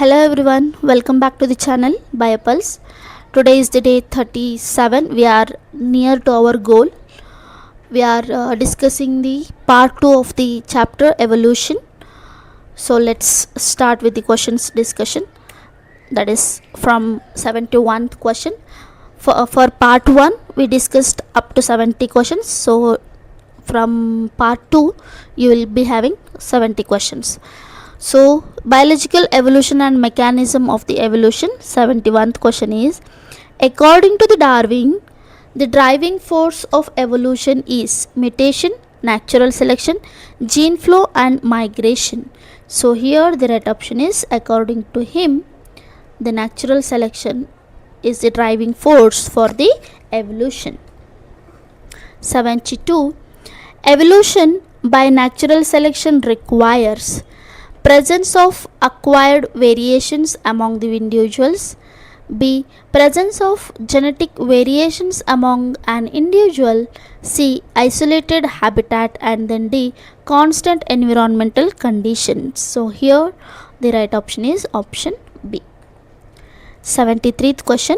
Hello everyone, welcome back to the channel BIOPULSE. Today is the day 37. We are near to our goal. We are discussing the part 2 of the chapter evolution. So let's start with the questions discussion. That is from 71st question. For part 1 we discussed up to 70 questions. So from part 2 you will be having 70 questions. So biological evolution and mechanism of the evolution. 71st question is, according to the Darwin, the driving force of evolution is mutation, natural selection, gene flow and migration. So here the right option is, according to him, the natural selection is the driving force for the evolution. 72. Evolution by natural selection requires presence of acquired variations among the individuals, B. presence of genetic variations among an individual, C. isolated habitat, and then D. constant environmental conditions. So here the right option is option B. 73th question.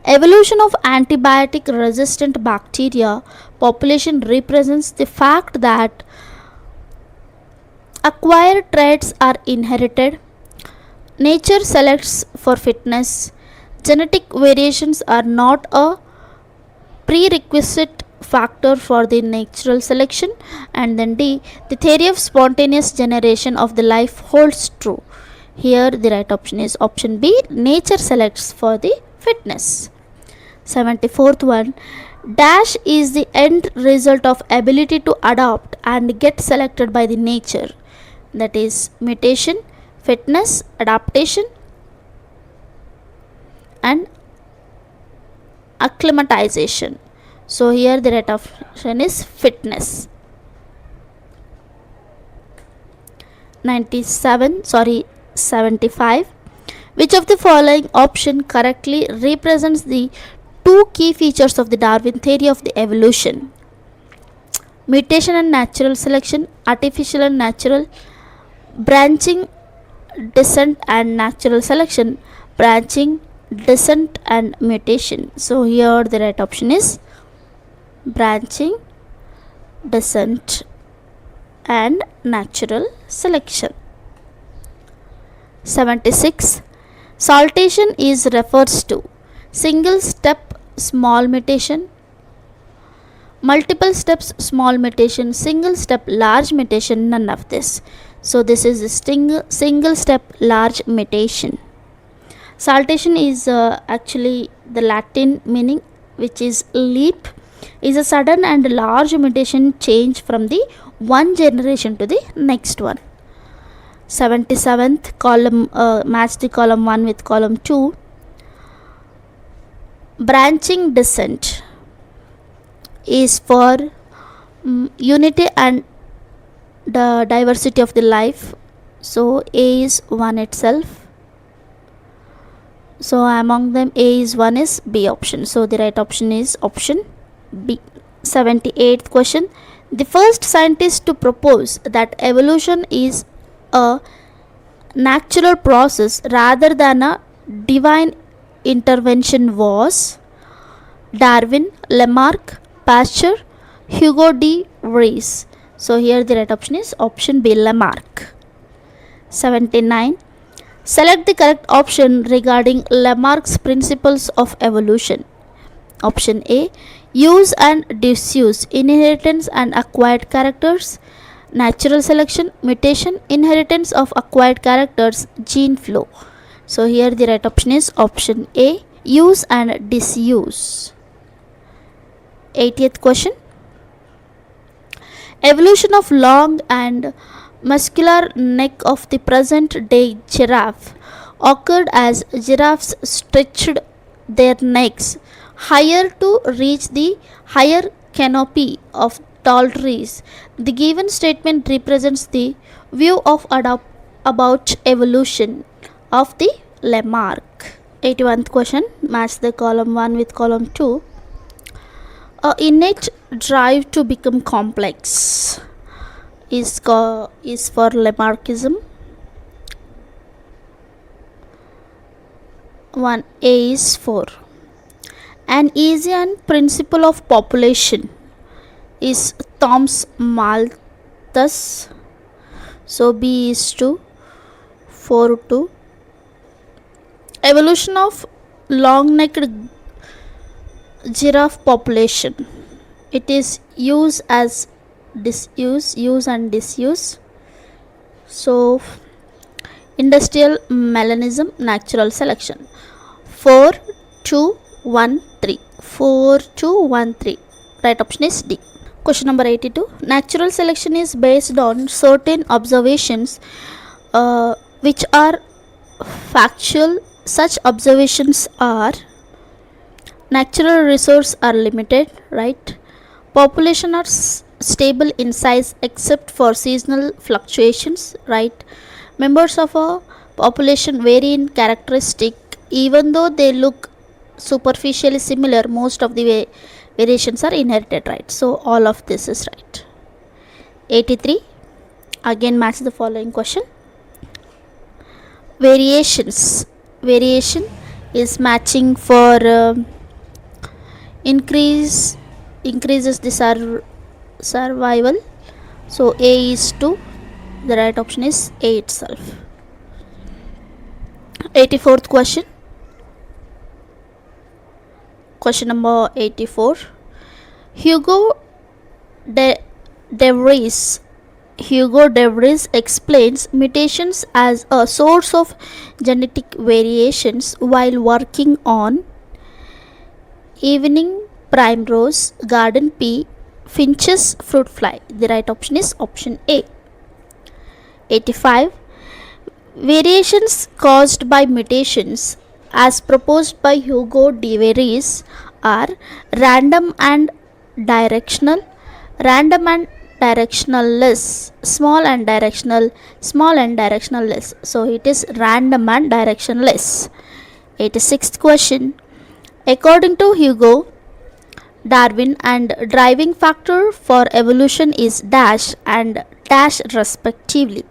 Evolution of antibiotic resistant bacteria population represents the fact that acquired traits are inherited, nature selects for fitness, genetic variations are not a prerequisite factor for the natural selection, and then D. the theory of spontaneous generation of the life holds true. Here the right option is option B, nature selects for the fitness. 74th one. Dash is the end result of ability to adapt and get selected by the nature. That is mutation, fitness, adaptation and acclimatization. So here the right option is fitness. 75. Which of the following option correctly represents the two key features of the Darwin theory of the evolution? Mutation and natural selection, artificial and natural, branching, descent and natural selection, branching, descent and mutation. So here the right option is branching, descent and natural selection. 76. Saltation is refers to single step small mutation, multiple steps small mutation, single step large mutation, none of this. So this is a single step large mutation. Saltation is actually the Latin meaning, which is leap, is a sudden and large mutation change from the one generation to the next one. 77th column, match the column 1 with column 2. Branching descent is for unity and the diversity of the life. So A is 1 itself. So among them A is 1 is B option. So the right option is option B. 78th question. The first scientist to propose that evolution is a natural process rather than a divine intervention was Darwin, Lamarck, Pasteur, Hugo de Vries. So here the right option is option B, Lamarck. 79. Select the correct option regarding Lamarck's principles of evolution. Option A, use and disuse, inheritance and acquired characters, natural selection, mutation, inheritance of acquired characters, gene flow. So here the right option is option A, use and disuse. 80th question. Evolution of long and muscular neck of the present day giraffe occurred as giraffes stretched their necks higher to reach the higher canopy of tall trees. The given statement represents the view of about evolution of the Lamarck. 81th question, match the column 1 with column 2. A innate drive to become complex is for Lamarckism. 1 A is 4. An Bayesian principle of population is Thom's Malthus. So B is 2. 4 2. Evolution of long-necked giraffe population. It is use as disuse, use and disuse. So industrial melanism, natural selection. 4 2 1 3. 4 2 1 3. Right option is D. Question number 82. Natural selection is based on certain observations which are factual. Such observations are: natural resources are limited, right? Population are stable in size except for seasonal fluctuations, right? Members of a population vary in characteristic even though they look superficially similar. Most of the variations are inherited, right? So all of this is right. 83. Again match the following question. Variation is matching for increases the survival. So A is 2. The right option is A itself. 84th question. Question number 84. Hugo De Vries explains mutations as a source of genetic variations while working on evening primrose, garden pea, finch's fruit fly. The right option is option A. 85. Variations caused by mutations as proposed by Hugo De Vries are random and directional, random and directionless, small and directionless. So it is random and directionless. 86th question. According to Hugo Darwin, and driving factor for evolution is dash and dash respectively: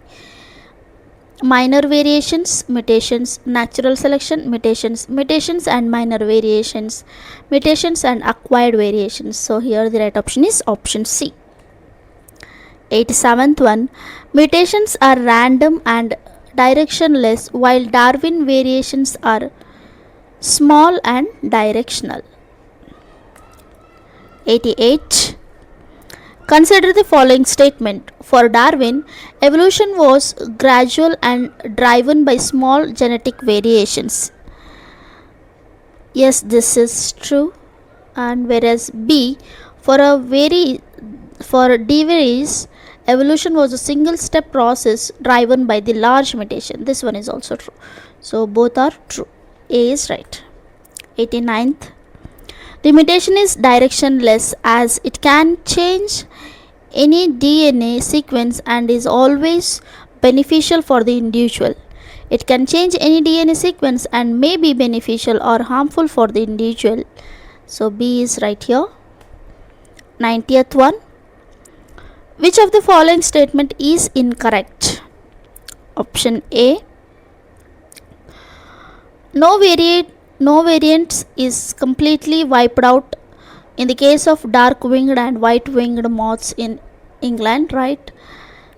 minor variations, mutations, natural selection, mutations and minor variations, mutations and acquired variations. So here the right option is option C. 87th one. Mutations are random and directionless while Darwin variations are small and directional. 88. Consider the following statement. For Darwin, evolution was gradual and driven by small genetic variations. Yes, this is true. And whereas B, for De Vries, evolution was a single step process driven by the large mutation. This one is also true. So both are true. A is right. 89th. The mutation is directionless as it can change any DNA sequence and is always beneficial for the individual. It can change any DNA sequence and may be beneficial or harmful for the individual. So B is right here. 90th one. Which of the following statement is incorrect? Option A. No variants is completely wiped out in the case of dark-winged and white-winged moths in England, right?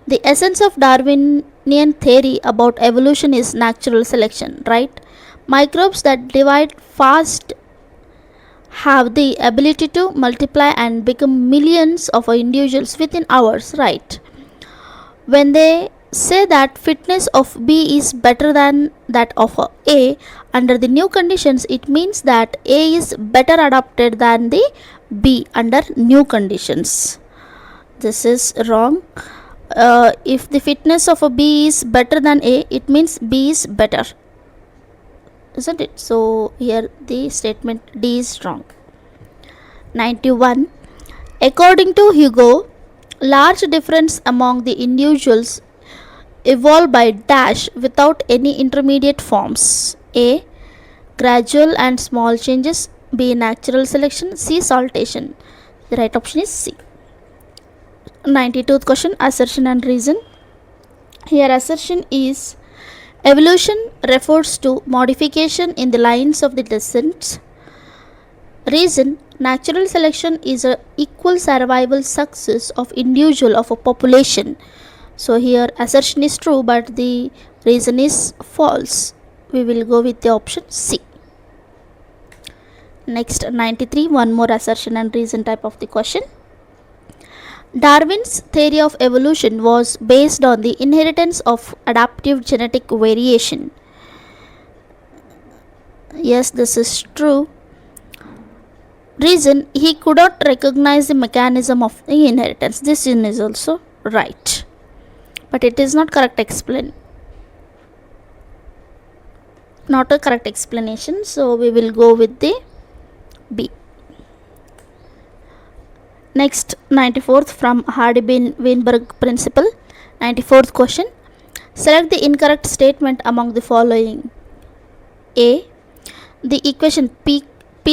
The essence of Darwinian theory about evolution is natural selection, right? Microbes that divide fast have the ability to multiply and become millions of individuals within hours, right? When they say that fitness of B is better than that of A under the new conditions, it means that A is better adapted than the B under new conditions. This is wrong. If the fitness of a B is better than A, it means B is better, isn't it? So here the statement D is wrong. 91. According to Hugo, large difference among the individuals evolve by dash without any intermediate forms. A. Gradual and small changes. B. Natural selection. C. Saltation. The right option is C. 92th question. Assertion and reason. Here assertion is Evolution refers to modification in the lines of the descent. Reason, natural selection is a equal survival success of individual of a population. So here assertion is true, but the reason is false. We will go with the option C. Next, 93, one more assertion and reason type of the question. Darwin's theory of evolution was based on the inheritance of adaptive genetic variation. Yes, this is true. Reason, he could not recognize the mechanism of the inheritance. This is also right, but it is not correct explain. Not a correct explanation, so we will go with the B. Next, 94th from Hardy-Weinberg principle. 94th question. Select the incorrect statement among the following. A. The equation P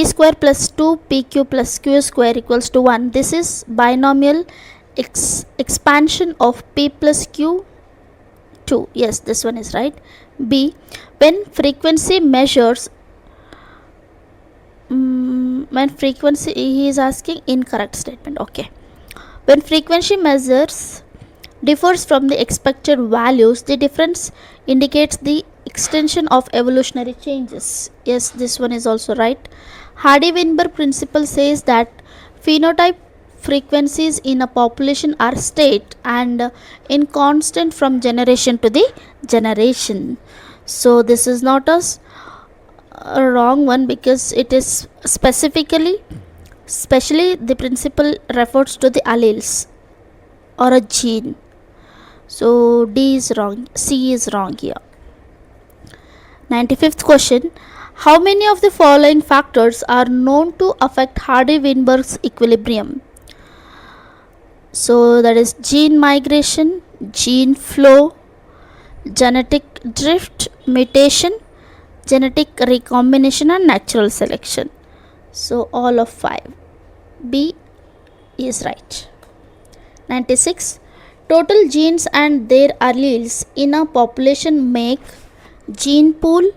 square plus 2pq plus q square equals to 1. This is binomial expansion of p plus q 2. Yes, this one is right. B. When frequency measures he is asking incorrect statement. Okay. When frequency measures differs from the expected values, the difference indicates the extension of evolutionary changes. Yes, this one is also right. Hardy-Weinberg principle says that phenotype frequencies in a population are state and in constant from generation to the generation. So this is not a wrong one, because it is specially the principle refers to the alleles or a gene. So D is wrong, C is wrong here. 95th question. How many of the following factors are known to affect Hardy-Weinberg's equilibrium? So that is gene migration, gene flow, genetic drift, mutation, genetic recombination and natural selection. So all of 5. B is right. 96. Total genes and their alleles in a population make gene pool,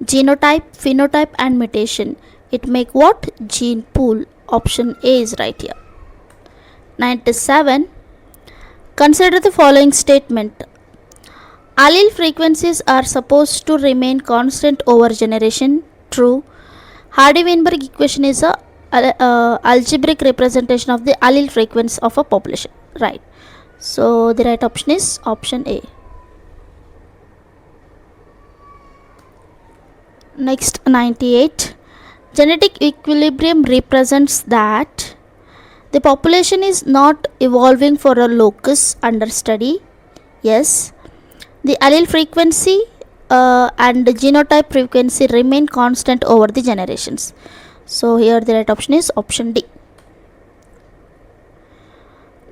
genotype, phenotype and mutation. It make what? Gene pool. Option A is right here. 97. Consider the following statement. Allele frequencies are supposed to remain constant over generation. True. Hardy-Weinberg equation is a algebraic representation of the allele frequency of a population. Right. So the right option is option A. Next, 98. Genetic equilibrium represents that the population is not evolving for a locus under study. Yes. The allele frequency and the genotype frequency remain constant over the generations. So here the right option is option D.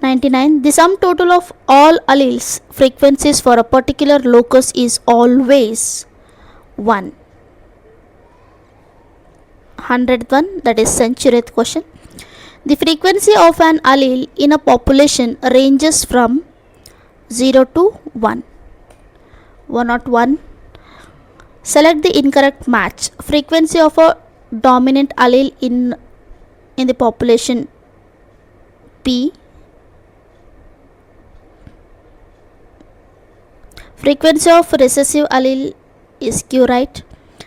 99. The sum total of all alleles frequencies for a particular locus is always 1. 100th one, that is centurieth question. The frequency of an allele in a population ranges from 0 to 1. 101. Select the incorrect match. Frequency of a dominant allele in the population P. Frequency of recessive allele is Q, right?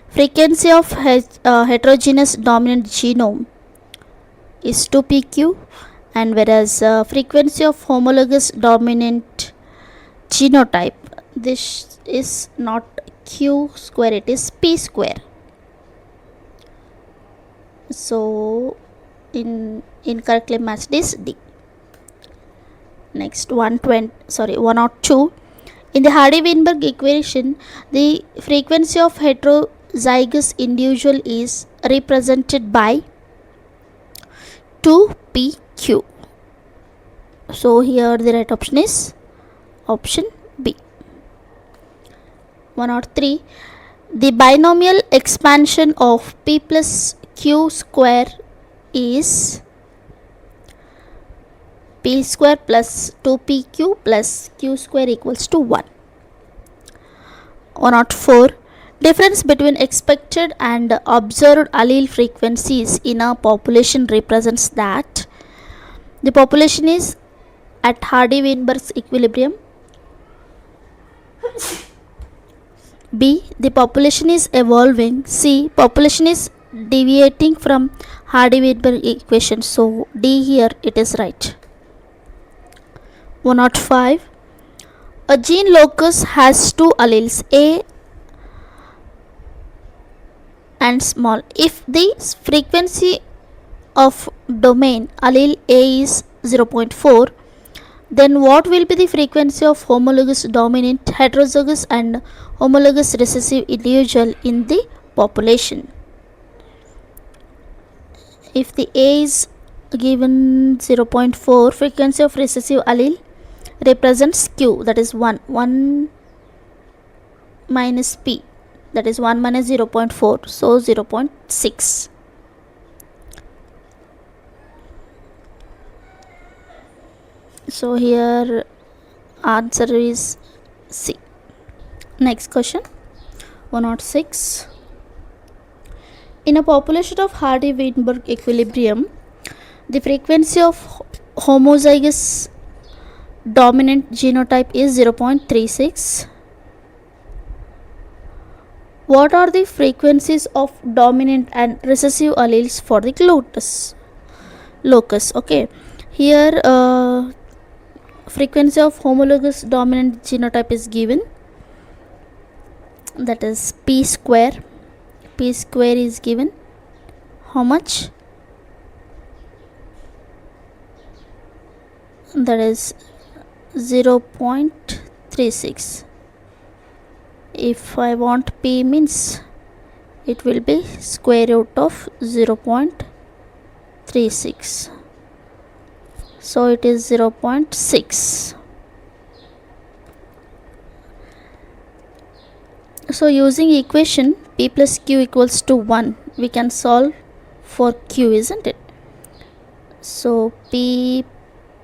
Frequency of heterogeneous dominant genome is 2pq, and whereas frequency of homologous dominant genotype, this is not q square, it is p square. So incorrectly matched is D. Next, 102. In the Hardy-Weinberg equation, the frequency of heterozygous individual is represented by 2pq. So here the right option is option B. 103. The binomial expansion of p plus q square is p square plus 2pq plus q square equals to 1. 104. Difference between expected and observed allele frequencies in a population represents that the population is at Hardy-Weinberg's equilibrium. B. The population is evolving. C. Population is deviating from Hardy-Weinberg equation. So D here it is right. 105. A gene locus has two alleles A and small. If the frequency of domain allele A is 0.4, then what will be the frequency of homologous dominant heterozygous and homologous recessive individual in the population? If the A is given 0.4, frequency of recessive allele represents Q, that is 1 minus P, that is 1 minus 0.4, so 0.6. So here answer is C. Next question, 106. In a population of Hardy-Weinberg equilibrium, the frequency of homozygous dominant genotype is 0.36. What are the frequencies of dominant and recessive alleles for the locus? Okay, here frequency of homologous dominant genotype is given, that is P square. P square is given how much? That is 0.36. If I want P means it will be square root of 0.36. So it is 0.6. So using equation P plus Q equals to 1, we can solve for Q, isn't it? So P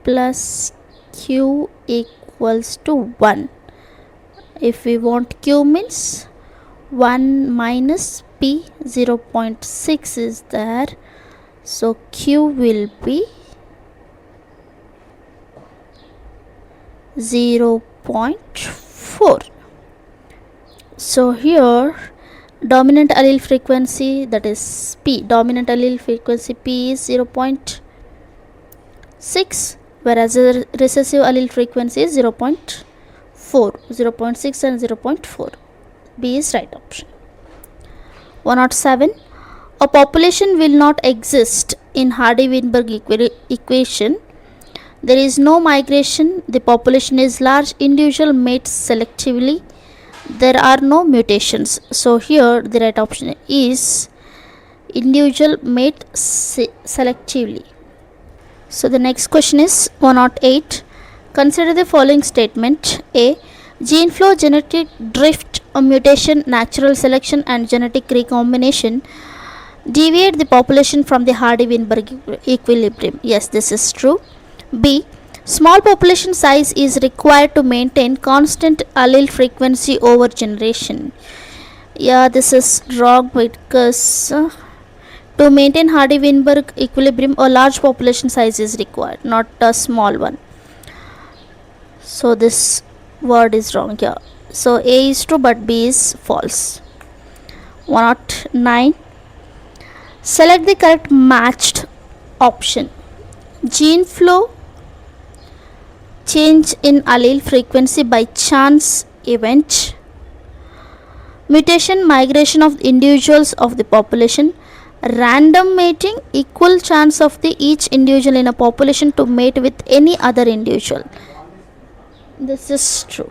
plus Q equals to 1. If we want Q means 1 minus P, 0.6 is there. So Q will be 0.4. So here dominant allele frequency, that is P, dominant allele frequency P is 0.6, whereas the recessive allele frequency is 0.4, 0.6 and 0.4. B is right option. 107. A population will not exist in Hardy-Weinberg equation. There is no migration. The population is large. Individual mates selectively. There are no mutations. So here the right option is individual mate selectively. So the next question is 108. Consider the following statement. A. Gene flow, genetic drift, mutation, natural selection and genetic recombination deviate the population from the Hardy-Weinberg equilibrium. Yes, this is true. B. Small population size is required to maintain constant allele frequency over generation. Yeah, this is wrong because to maintain Hardy-Weinberg equilibrium, a large population size is required, not a small one. So this word is wrong here. So A is true but B is false. 109. Select the correct matched option. Gene flow, change in allele frequency by chance event, mutation, migration of individuals of the population, random mating, equal chance of the each individual in a population to mate with any other individual. This is true.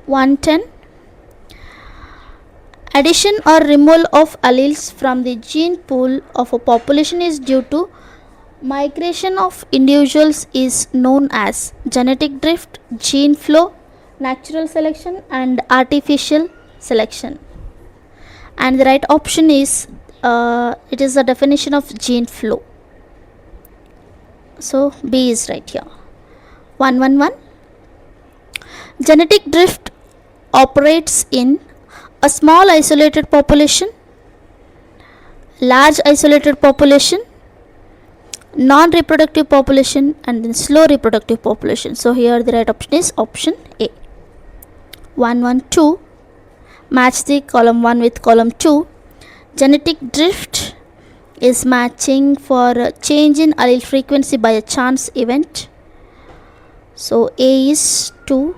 110. Addition or removal of alleles from the gene pool of a population is due to migration of individuals is known as genetic drift, gene flow, natural selection and artificial selection. And the right option is it is the definition of gene flow. So B is right here. 111. Genetic drift operates in a small isolated population, large isolated population, non-reproductive population, and then slow reproductive population. So here the right option is option A. 1, 1, 2. Match the column 1 with column 2. Genetic drift is matching for change in allele frequency by a chance event. So A is 2.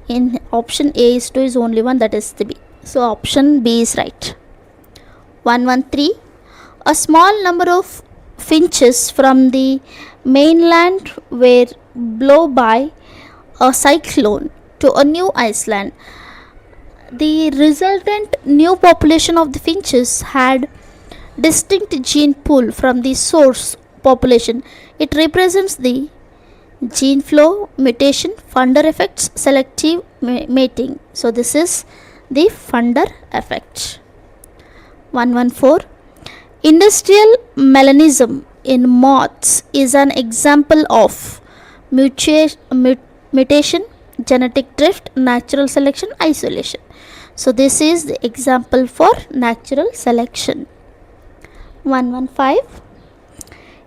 In option A is 2 is only one, that is the B. So option B is right. 1, 1, 3. A small number of finches from the mainland were blown by a cyclone to a new Iceland. The resultant new population of the finches had distinct gene pool from the source population. It represents the gene flow, mutation, funder effects, selective mating. So this is the funder effect. 114. Industrial melanism in moths is an example of mutation, genetic drift, natural selection, isolation. So this is the example for natural selection. 115.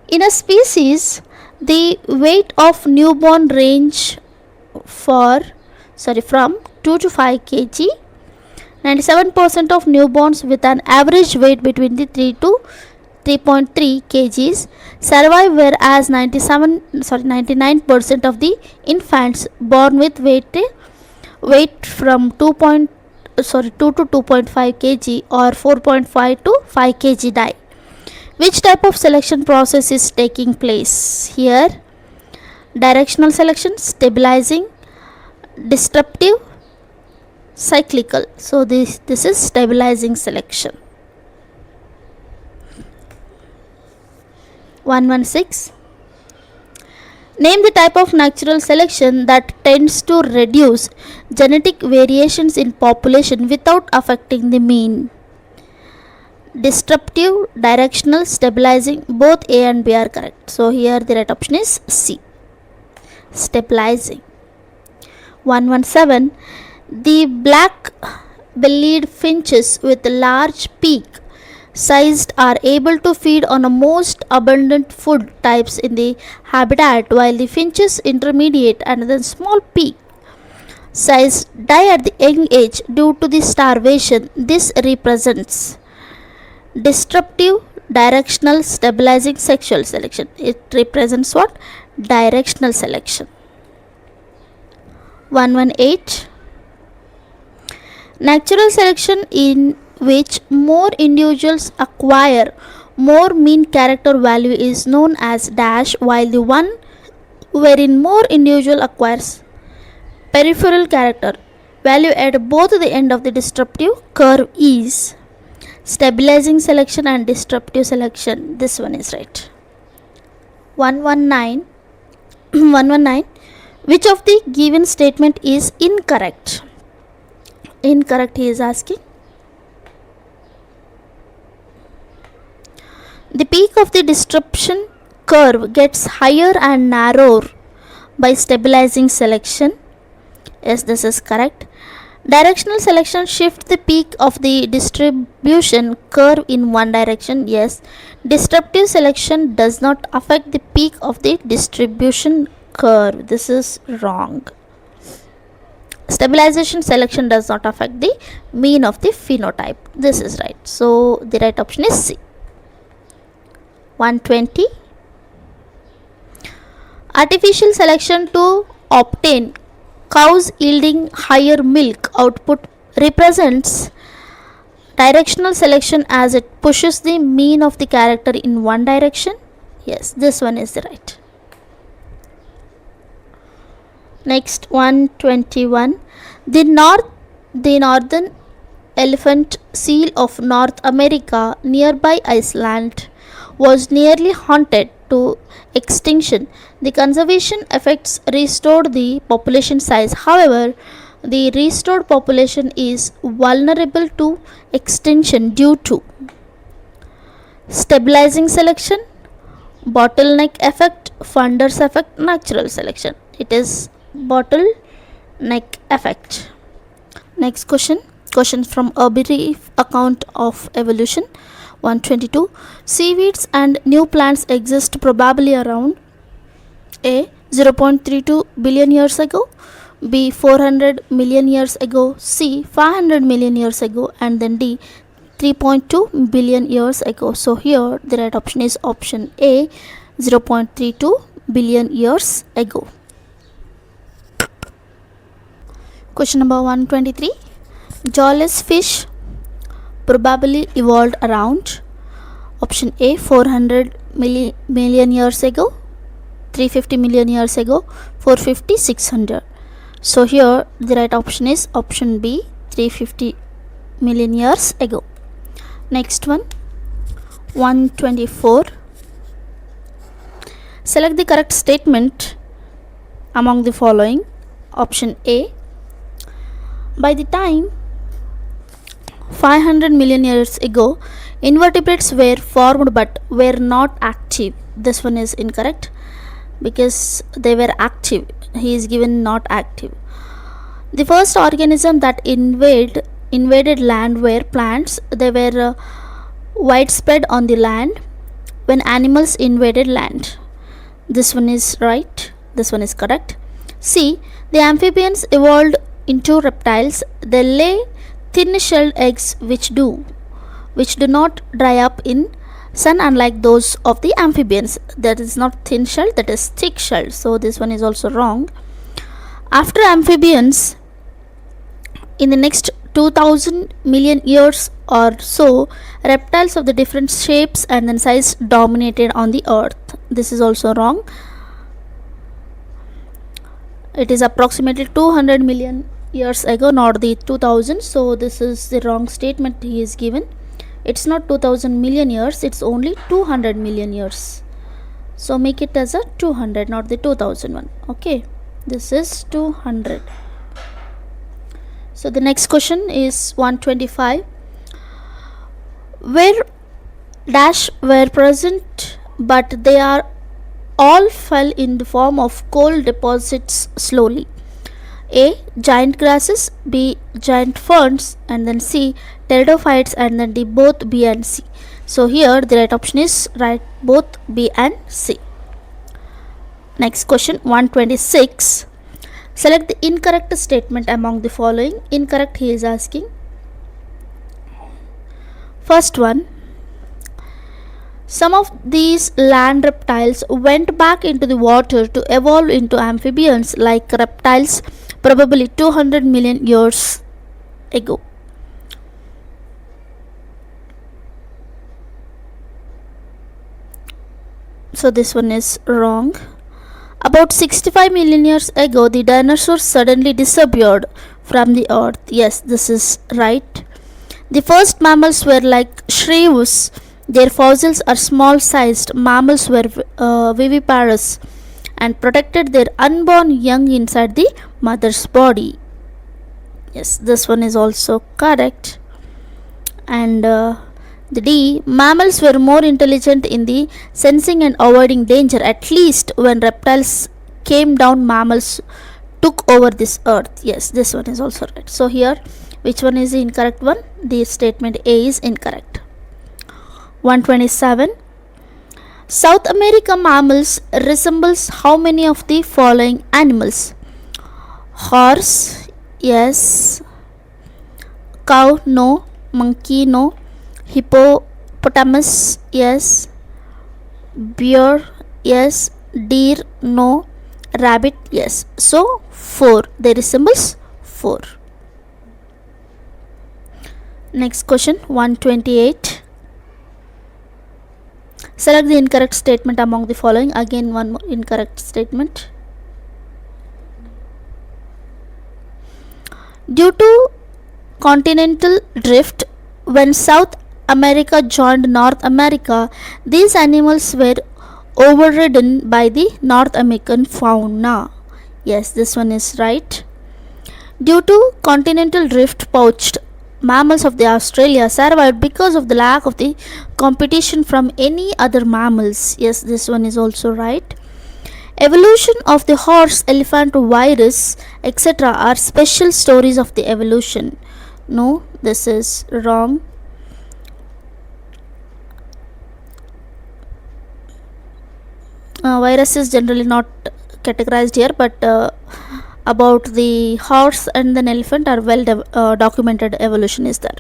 In a species, the weight of newborn range from 2 to 5 kg. 97% of newborns with an average weight between the 3 to 3.3 kgs survive, whereas 99% of the infants born with weight from 2 to 2.5 kg or 4.5 to 5 kg die. Which type of selection process is taking place? Here, directional selection, stabilizing, disruptive, cyclical. So this is stabilizing selection. 116. Name the type of natural selection that tends to reduce genetic variations in population without affecting the mean. Disruptive, directional, stabilizing, both A and B are correct. So here the right option is C. Stabilizing. 117. The black-bellied finches with large peak sized are able to feed on a most abundant food types in the habitat, while the finches intermediate and then small peak size die at the young age due to the starvation. This represents disruptive, directional, stabilizing, sexual selection. It represents what? Directional selection. 118. Natural selection in which more individuals acquire more mean character value is known as dash, while the one wherein more individual acquires peripheral character value at both the end of the disruptive curve is stabilizing selection and disruptive selection. This one is right. 119. 119. Which of the given statement is incorrect? Incorrect, he is asking. The peak of the distribution curve gets higher and narrower by stabilizing selection. Yes, this is correct. Directional selection shifts the peak of the distribution curve in one direction. Yes. Disruptive selection does not affect the peak of the distribution curve. This is wrong. Stabilization selection does not affect the mean of the phenotype. This is right. So the right option is C. 120. Artificial selection to obtain cows yielding higher milk output represents directional selection as it pushes the mean of the character in one direction. Yes, this one is the right. Next, 121. The northern elephant seal of North America nearby Iceland was nearly haunted to extinction. The conservation effects restored the population size. However, the restored population is vulnerable to extinction due to stabilizing selection, bottleneck effect, funders effect, natural selection. It is bottleneck neck effect. Next question from A Brief Account of Evolution. 122. Seaweeds and new plants exist probably around A. 0.32 billion years ago, B. 400 million years ago, C. 500 million years ago, and then D. 3.2 billion years ago. So here the right option is option A, 0.32 billion years ago. Question number 123. Jawless fish probably evolved around option A, 400 million years ago, 350 million years ago, 450, 600. So here the right option is option B, 350 million years ago. Next one, 124. Select the correct statement among the following. Option A, by the time 500 million years ago, invertebrates were formed but were not active. This one is incorrect because they were active. He is given not active. The first organism that invaded land were plants. They were widespread on the land when animals invaded land. This one is right. This one is correct. C. The amphibians evolved into reptiles. They lay thin-shelled eggs which do not dry up in sun, unlike those of the amphibians. That is not thin-shelled, that is thick-shelled. So this one is also wrong. After amphibians, in the next 2000 million years or so, reptiles of the different shapes and then size dominated on the earth. This is also wrong. It is approximately 200 million years ago, not the 2000. So this is the wrong statement he is given. It's not 2000 million years, it's only 200 million years. So make it as a 200, not the 2000 one. Okay, this is 200. So the next question is 125. Where dash were present, but they are all fell in the form of coal deposits slowly. A. Giant grasses, B. Giant ferns, and then C. Pteridophytes, and then D. Both B and C. So here the right option is right, both B and C. Next question, 126. Select the incorrect statement among the following. Incorrect he is asking. First one. Some of these land reptiles went back into the water to evolve into amphibians like reptiles probably 200 million years ago. So this one is wrong. About 65 million years ago, the dinosaurs suddenly disappeared from the earth. Yes, this is right. The first mammals were like shrews. Their fossils are small-sized. Mammals were viviparous and protected their unborn young inside the mother's body. Yes, this one is also correct. And the D, mammals were more intelligent in the sensing and avoiding danger. At least when reptiles came down, mammals took over this earth. Yes, this one is also right. So here, which one is the incorrect one? The statement A is incorrect. 127. South America mammals resembles how many of the following animals? Horse, yes. Cow, no. Monkey, no. Hippopotamus, yes. Bear, yes. Deer, no. Rabbit, yes. So 4. They resembles 4. Next question, 128. Select the incorrect statement among the following. Again, one more incorrect statement. Due to continental drift, when South America joined North America, these animals were overridden by the North American fauna. Yes, this one is right. Due to continental drift, poached mammals of the Australia survived because of the lack of the competition from any other mammals. Yes, this one is also right. Evolution of the horse, elephant, virus, etc. are special stories of the evolution. No, this is wrong. Virus is generally not categorized here, but about the horse and an elephant are well documented evolution is there.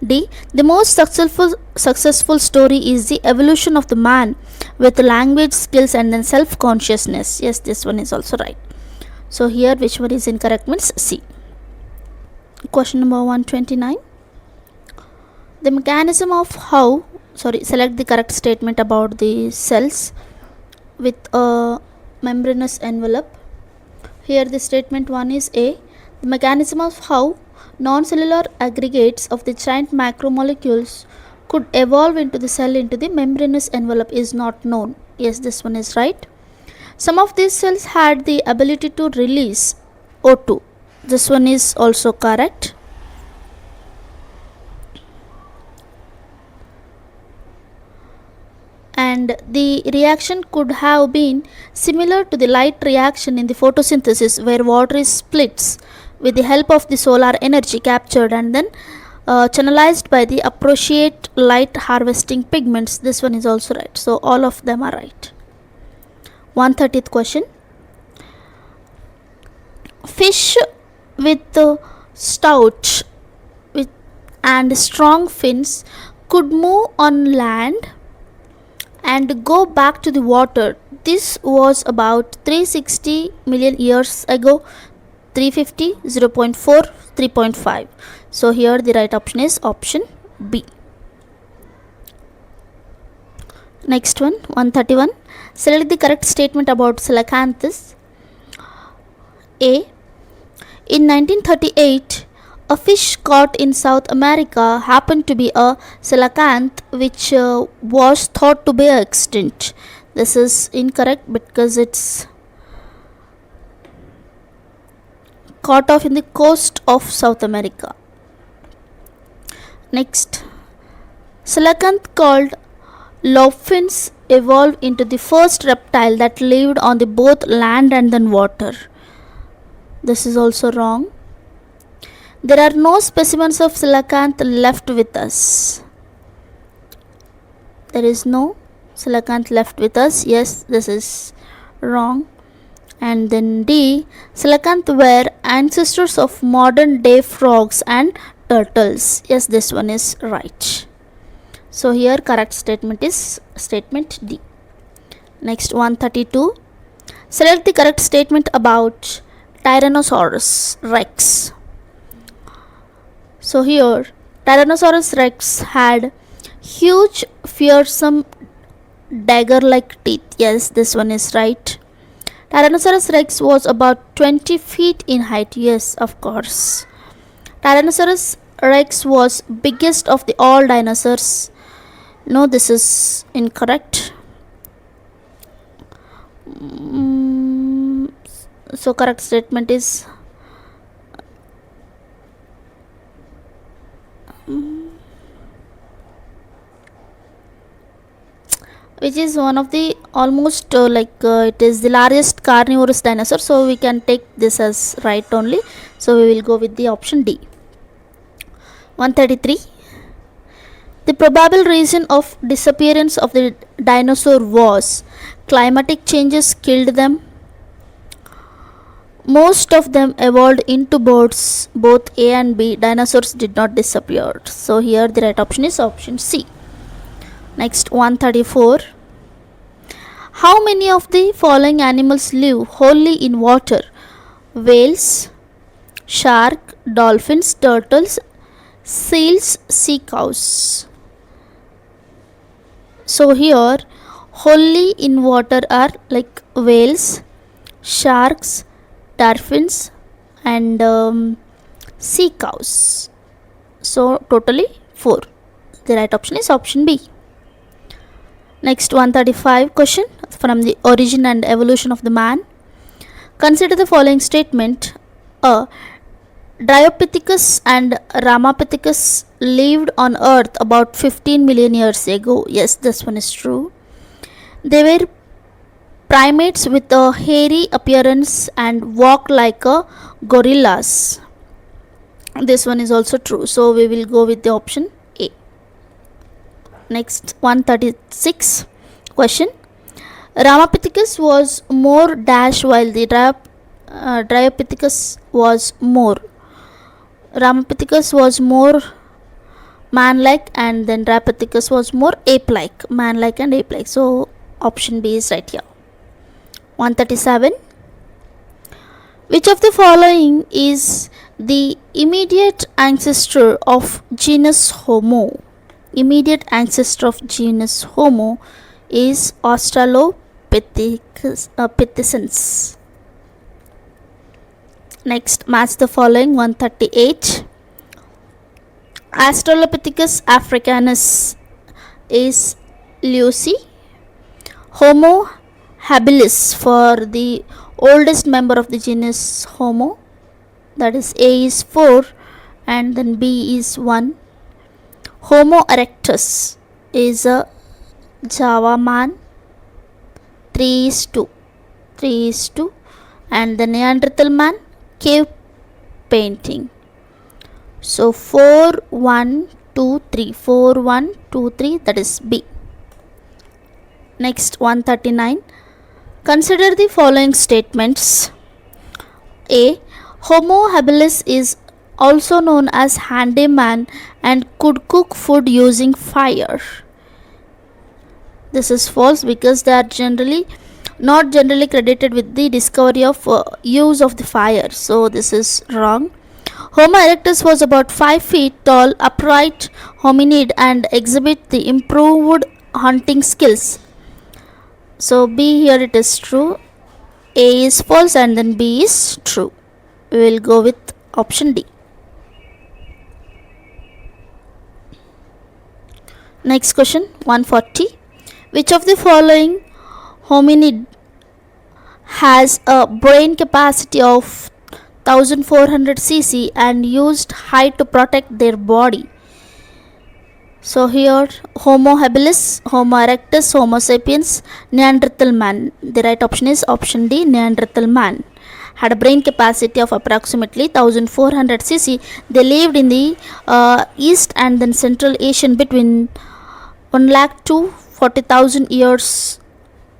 D. The most successful story is the evolution of the man with language skills and then self-consciousness. Yes, this one is also right. So here which one is incorrect means C. Question number 129. The mechanism of how, select the correct statement about the cells with a membranous envelope. Here the statement 1 is A. The mechanism of how non-cellular aggregates of the giant macromolecules could evolve into the cell into the membranous envelope is not known. Yes, this one is right. Some of these cells had the ability to release O2. This one is also correct. And the reaction could have been similar to the light reaction in the photosynthesis, where water is splits with the help of the solar energy captured and then channelized by the appropriate light harvesting pigments. This one is also right. So all of them are right. 130th question. Fish with stout and strong fins could move on land and go back to the water. This was about 360 million years ago. 350, 0.4, 3.5. So here the right option is option B. Next one, 131. Select the correct statement about coelacanths. A. In 1938, a fish caught in South America happened to be a coelacanth which was thought to be extinct. This is incorrect because it's caught off in the coast of South America. Next, coelacanth called lobefins evolved into the first reptile that lived on the both land and then water. This is also wrong. There are no specimens of coelacanth left with us. There is no coelacanth left with us. Yes, this is wrong. And then D. Coelacanth were ancestors of modern day frogs and turtles. Yes, this one is right. So here correct statement is statement D. Next, 132. Select the correct statement about Tyrannosaurus rex. So here Tyrannosaurus rex had huge fearsome dagger-like teeth. Yes, this one is right. Tyrannosaurus rex was about 20 feet in height. Yes, of course. Tyrannosaurus rex was biggest of the all dinosaurs. No, this is incorrect. So correct statement is which is one of the almost it is the largest carnivorous dinosaur, so we can take this as right only. So we will go with the option D. 133. The probable reason of disappearance of the dinosaur was climatic changes killed them. Most of them evolved into birds. Both A and B. Dinosaurs did not disappear. So here the right option is option C. Next, 134. How many of the following animals live wholly in water? Whales, shark, dolphins, turtles, seals, sea cows. So here wholly in water are like whales, sharks, dolphins and sea cows. So totally 4. The right option is option B. Next, 135 question from the origin and evolution of the man. Consider the following statement. A. Dryopithecus and Ramapithecus lived on earth about 15 million years ago. Yes, this one is true. They were primates with a hairy appearance and walk like a gorillas. This one is also true, so we will go with the option A. Next, 136 question. Ramapithecus was more dash while the Dryopithecus was more. Ramapithecus was more man-like and then Dryopithecus was more ape-like. Man-like and ape-like. So option B is right here. 137. Which of the following is the immediate ancestor of genus Homo? Immediate ancestor of genus Homo is Australopithecus. Next, match the following. 138. Australopithecus africanus is Lucy. Homo habilis for the oldest member of the genus Homo, that is A is 4 and then B is 1. Homo erectus is a Java man, 3 is 2, and the Neanderthal man, cave painting. So 4 1 2 3, 4 1 2 3, that is B. Next, 139. Consider the following statements. A. Homo habilis is also known as handyman and could cook food using fire. This is false because they are not generally credited with the discovery of use of the fire. So this is wrong. Homo erectus was about 5 feet tall, upright hominid and exhibit the improved hunting skills. So B here it is true, A is false and then B is true. We will go with option D. Next question, 140. Which of the following hominid has a brain capacity of 1400 cc and used height to protect their body? So here Homo habilis, Homo erectus, Homo sapiens, Neanderthal man. The right option is option D, Neanderthal man. Had a brain capacity of approximately 1400 cc. They lived in the East and then Central Asian between 1 lakh to 40,000 years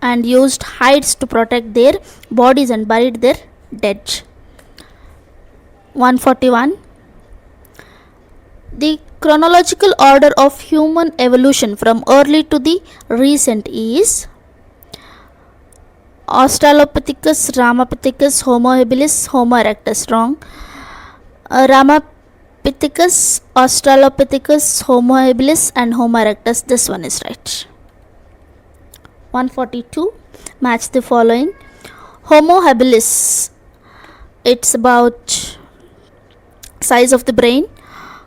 and used hides to protect their bodies and buried their dead. 141. The chronological order of human evolution from early to the recent is Australopithecus, Ramapithecus, Homo habilis, Homo erectus. Wrong. Ramapithecus, Australopithecus, Homo habilis and Homo erectus. This one is right. 142. Match the following. Homo habilis, it's about size of the brain.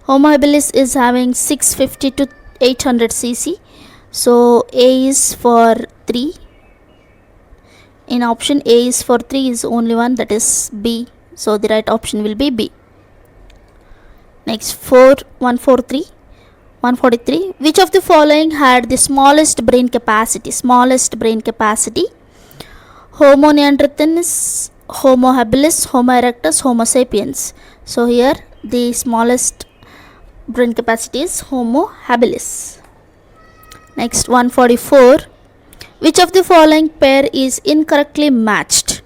Homo habilis is having 650 to 800 cc. So A is for 3. In option A is for 3 is only one, that is B. So the right option will be B. Next, 143. Which of the following had the smallest brain capacity? Homo neanderthalis, Homo habilis, Homo erectus, Homo sapiens. So here the smallest brain capacity is Homo habilis. Next, 144. Which of the following pair is incorrectly matched?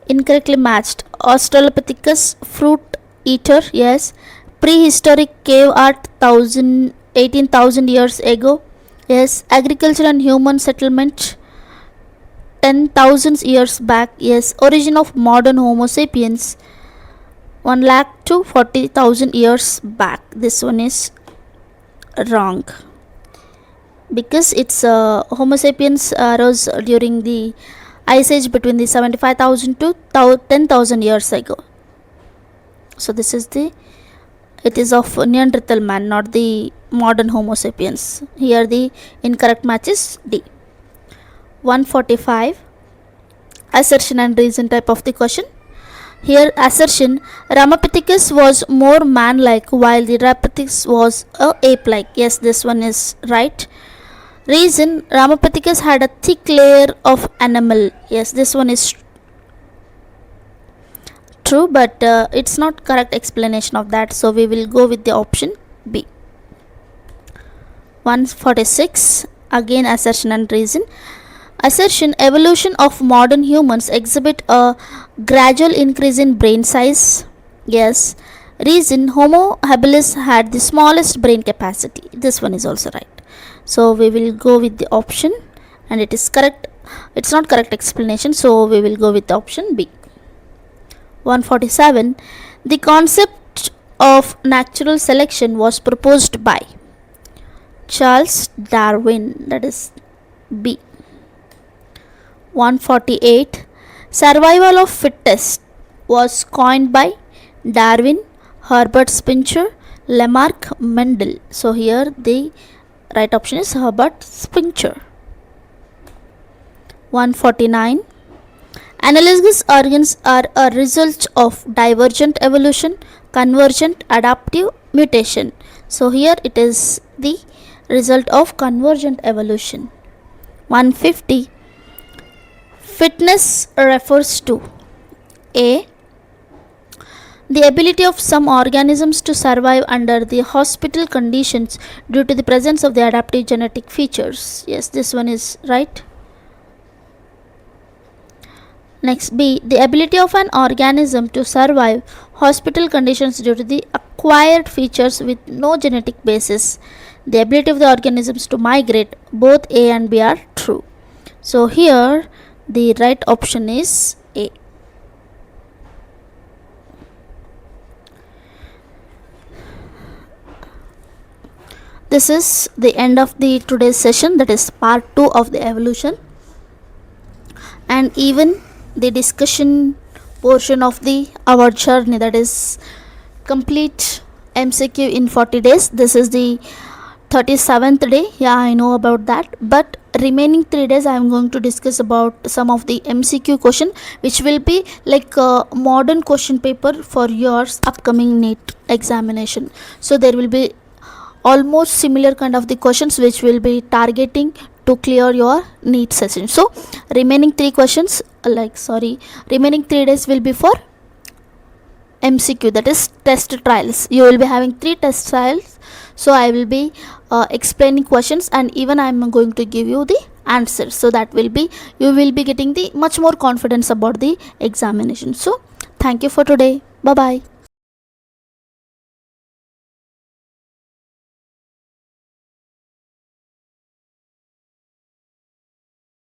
Australopithecus, fruit eater, yes. Prehistoric cave art 18,000 years ago, yes. Agriculture and human settlement 10,000 years back, yes. Origin of modern Homo sapiens 1 lakh to 40,000 years back. This one is wrong because it's Homo sapiens arose during the ice age between the 75,000 to 10,000 years ago. So this is it is of Neanderthal man, not the modern Homo sapiens. Here the incorrect match is D. 145. Assertion and reason type of the question. Here assertion, Ramapithecus was more man-like while the Dryopithecus was ape-like. Yes, this one is right. Reason, Ramapithecus had a thick layer of enamel. Yes, this one is true, but it's not correct explanation of that, so we will go with the option B. 146, again assertion and reason. Assertion, evolution of modern humans exhibit a gradual increase in brain size. Yes. Reason, Homo habilis had the smallest brain capacity. This one is also right. So we will go with the option, and it is correct. It's not correct explanation, so we will go with the option B. 147, the concept of natural selection was proposed by Charles Darwin. That is B. 148, survival of fittest was coined by Darwin, Herbert Spencer, Lamarck, Mendel. So here the right option is Herbert Spencer. 149, analogous organs are a result of divergent evolution, convergent, adaptive, mutation. So here it is the result of convergent evolution. 150, fitness refers to A, the ability of some organisms to survive under the hospital conditions due to the presence of the adaptive genetic features. Yes, this one is right. Next, B, the ability of an organism to survive hospital conditions due to the acquired features with no genetic basis. The ability of the organisms to migrate, both A and B are true. So here the right option is A. This is the end of the today's session, that is part 2 of the evolution, and even the discussion portion of our journey, that is complete MCQ in 40 days. This is the 37th day. Yeah, I know about that, but remaining 3 days I am going to discuss about some of the MCQ question, which will be like a modern question paper for your upcoming NEET examination. So there will be almost similar kind of the questions which will be targeting to clear your NEET session. So remaining 3 questions, remaining 3 days will be for MCQ, that is test trials. You will be having 3 test trials, so I will be explaining questions, and even I am going to give you the answers, so that will be, you will be getting the much more confidence about the examination. So thank you for today. Bye bye.